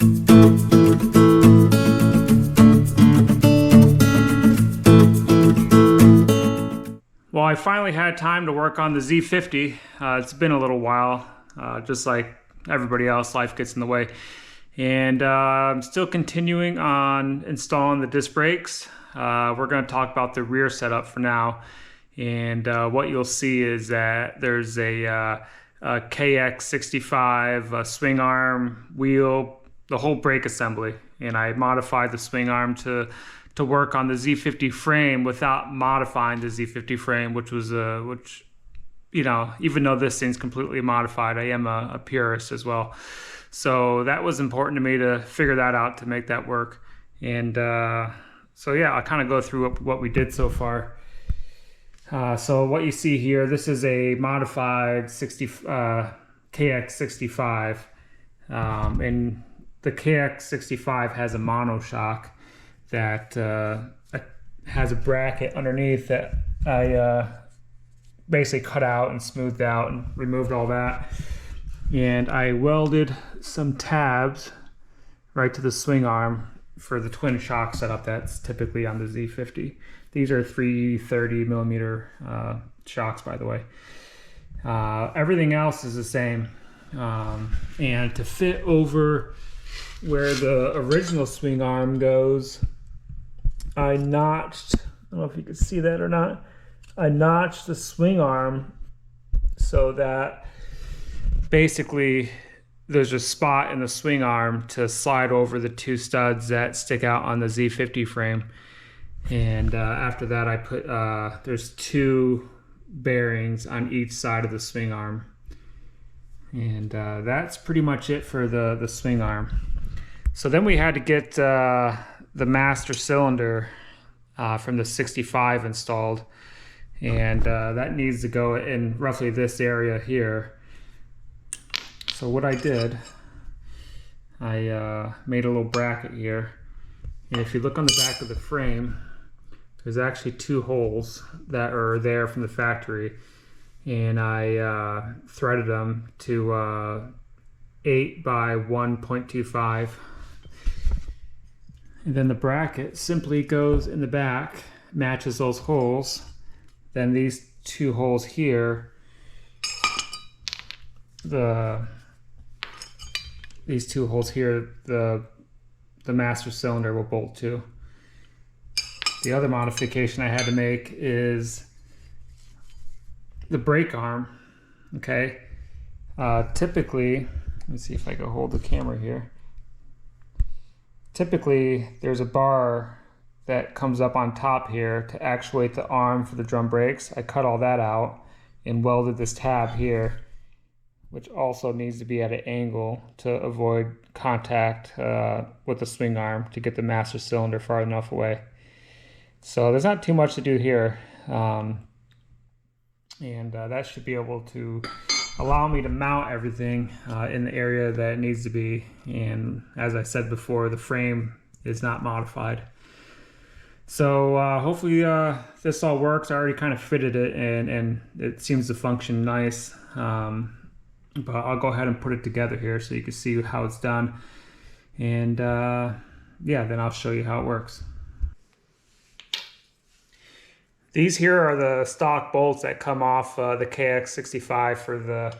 Well, I finally had time to work on the Z50. It's been a little while, just like everybody else, life gets in the way. And I'm still continuing on installing the disc brakes. We're going to talk about the rear setup for now. And what you'll see is that there's a KX65 swing arm wheel, the whole brake assembly. And I modified the swing arm to work on the Z50 frame without modifying the Z50 frame, which you know, even though this thing's completely modified, I am a purist as well. So that was important to me to figure that out to make that work. And so yeah, I'll kind of go through what we did so far. So what you see here, this is a modified KX65, and the KX65 has a monoshock that has a bracket underneath that I basically cut out and smoothed out and removed all that. And I welded some tabs right to the swing arm for the twin shock setup that's typically on the Z50. These are 330 millimeter shocks, by the way. Everything else is the same. And to fit over where the original swing arm goes, I notched, I don't know if you can see that or not, I notched the swing arm so that basically there's a spot in the swing arm to slide over the two studs that stick out on the Z50 frame. And after that I put, there's two bearings on each side of the swing arm. And that's pretty much it for the swing arm. So then we had to get the master cylinder from the 65 installed, and that needs to go in roughly this area here. So what I did, I made a little bracket here, and if you look on the back of the frame, there's actually two holes that are there from the factory, and I threaded them to 8 by 1.25. And then the bracket simply goes in the back, matches those holes. Then these two holes here, these two holes here, the master cylinder will bolt to. The other modification I had to make is the brake arm. Okay, typically, let me see if I can hold the camera here. Typically, there's a bar that comes up on top here to actuate the arm for the drum brakes. I cut all that out and welded this tab here, which also needs to be at an angle to avoid contact with the swing arm to get the master cylinder far enough away. So there's not too much to do here. And that should be able to allow me to mount everything in the area that it needs to be. And as I said before, the frame is not modified. So hopefully this all works. I already kind of fitted it, and it seems to function nice. But I'll go ahead and put it together here so you can see how it's done. And yeah, then I'll show you how it works. These here are the stock bolts that come off the KX65 for the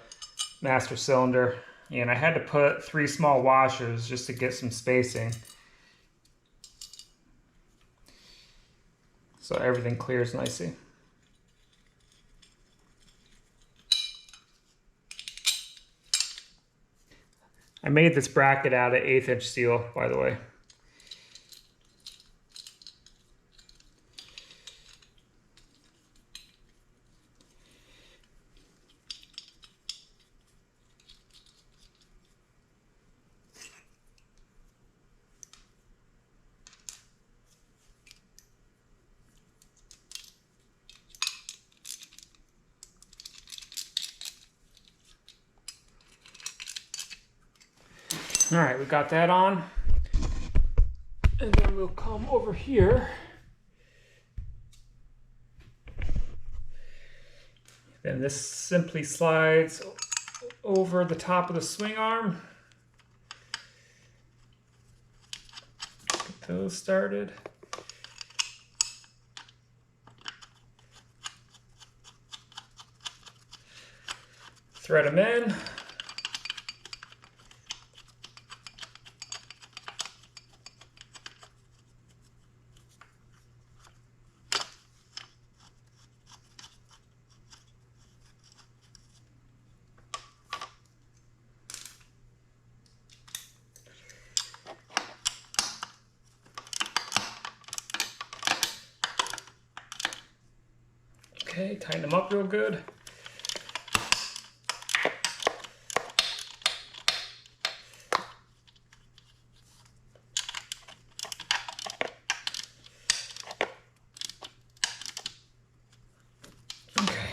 master cylinder. And I had to put 3 small washers just to get some spacing, so everything clears nicely. I made this bracket out of 1/8 inch steel, by the way. All right, we got that on. And then we'll come over here. Then this simply slides over the top of the swing arm. those started. Thread them in. Okay, tighten them up real good. Okay.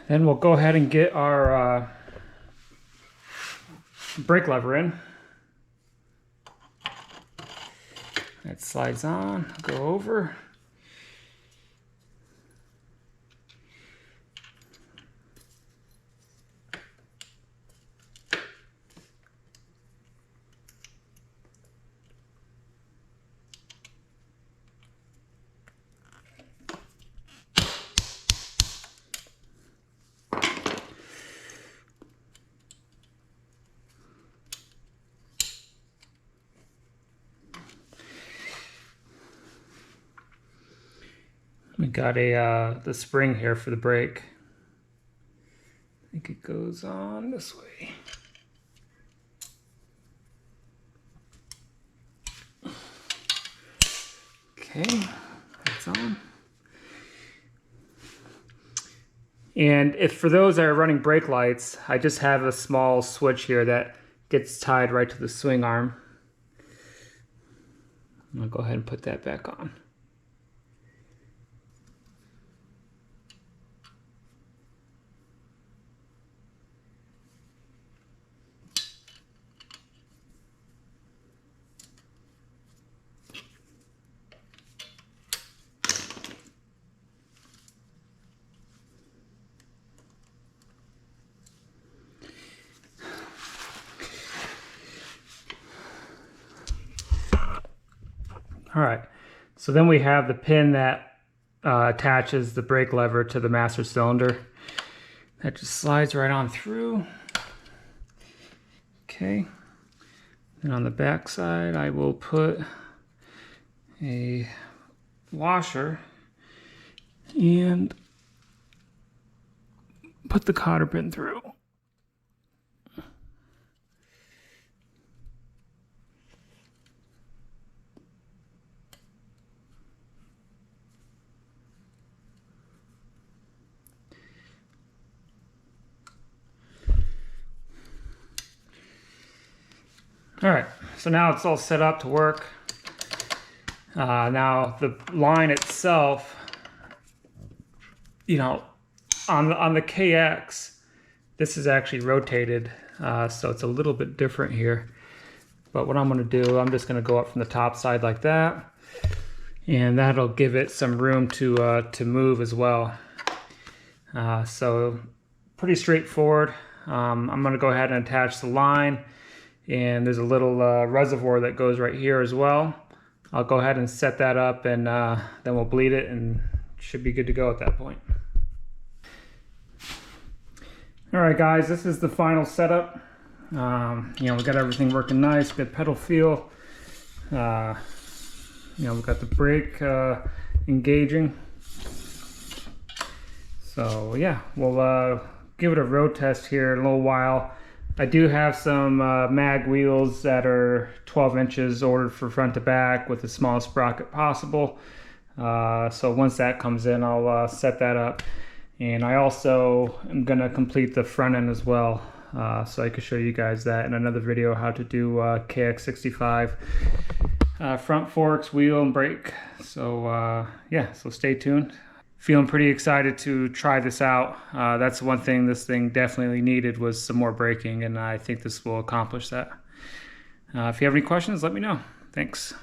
Then we'll go ahead and get our brake lever in. That slides on, go over. We got the spring here for the brake. I think it goes on this way. Okay, that's on. And if for those that are running brake lights, I just have a small switch here that gets tied right to the swing arm. I'll go ahead and put that back on. All right, so then we have the pin that attaches the brake lever to the master cylinder. That just slides right on through. Okay, and on the back side I will put a washer and put the cotter pin through. All right, so now it's all set up to work. Now the line itself, you know, on the KX, this is actually rotated, so it's a little bit different here. But what I'm going to do, I'm just going to go up from the top side like that, and that'll give it some room to move as well. So pretty straightforward. I'm going to go ahead and attach the line. And there's a little reservoir that goes right here as well. I'll go ahead and set that up, and then we'll bleed it and should be good to go at that point. All right guys, this is the final setup. You know, we got everything working nice, good pedal feel. You know, we've got the brake engaging. So yeah, we'll give it a road test here in a little while. I do have some mag wheels that are 12 inches ordered for front to back with the smallest sprocket possible. So once that comes in, I'll set that up. And I also am going to complete the front end as well. So I can show you guys that in another video, how to do KX65 front forks, wheel, and brake. So yeah, so stay tuned. Feeling pretty excited to try this out. That's one thing this thing definitely needed, was some more braking, and I think this will accomplish that. If you have any questions, let me know. Thanks.